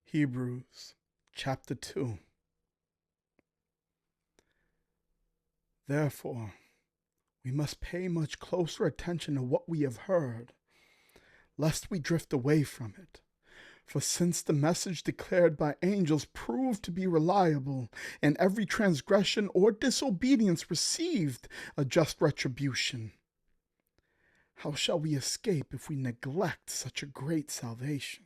Hebrews chapter 2. Therefore, we must pay much closer attention to what we have heard, lest we drift away from it. For since the message declared by angels proved to be reliable, and every transgression or disobedience received a just retribution, how shall we escape if we neglect such a great salvation?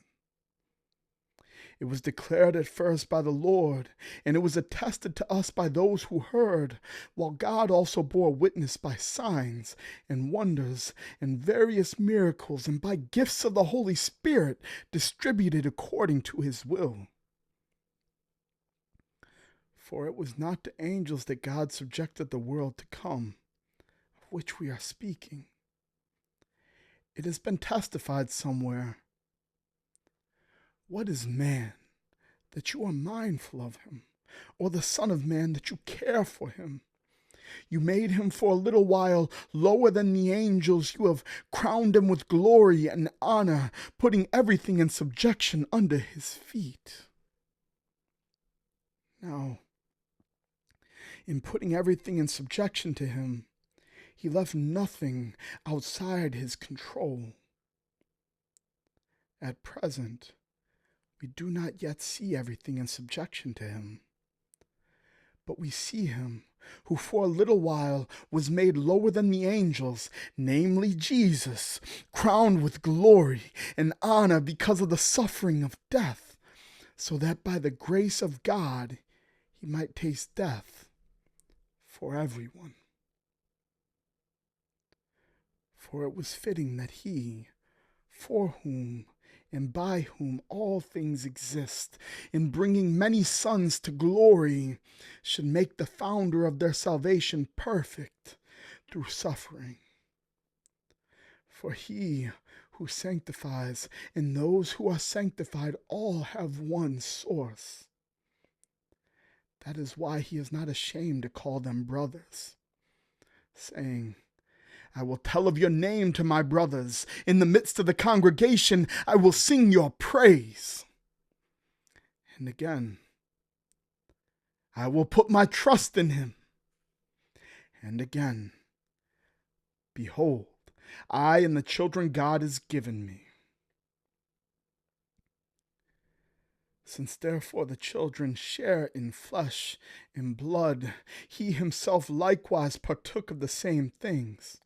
It was declared at first by the Lord, and it was attested to us by those who heard, while God also bore witness by signs and wonders and various miracles and by gifts of the Holy Spirit distributed according to his will. For it was not to angels that God subjected the world to come, of which we are speaking. It has been testified somewhere, "What is man, that you are mindful of him, or the Son of Man, that you care for him? You made him for a little while lower than the angels. You have crowned him with glory and honor, putting everything in subjection under his feet." Now, in putting everything in subjection to him, he left nothing outside his control. At present, we do not yet see everything in subjection to him, but we see him who for a little while was made lower than the angels, namely Jesus, crowned with glory and honor because of the suffering of death, so that by the grace of God he might taste death for everyone. For it was fitting that he, for whom and by whom all things exist, in bringing many sons to glory, should make the founder of their salvation perfect through suffering. For he who sanctifies and those who are sanctified all have one source. That is why he is not ashamed to call them brothers, saying, "I will tell of your name to my brothers. In the midst of the congregation, I will sing your praise." And again, "I will put my trust in him." And again, "Behold, I and the children God has given me." Since therefore the children share in flesh and blood, he himself likewise partook of the same things,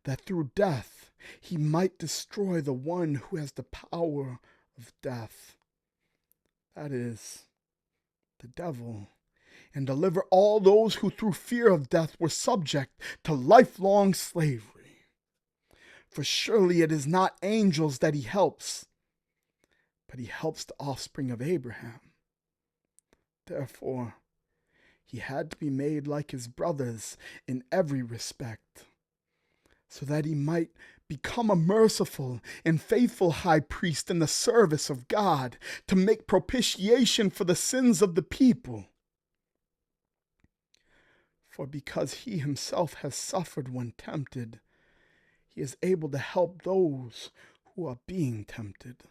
that through death he might destroy the one who has the power of death, that is, the devil, and deliver all those who through fear of death were subject to lifelong slavery. For surely it is not angels that he helps, but he helps the offspring of Abraham. Therefore, he had to be made like his brothers in every respect, so that he might become a merciful and faithful high priest in the service of God, to make propitiation for the sins of the people. For because he himself has suffered when tempted, he is able to help those who are being tempted.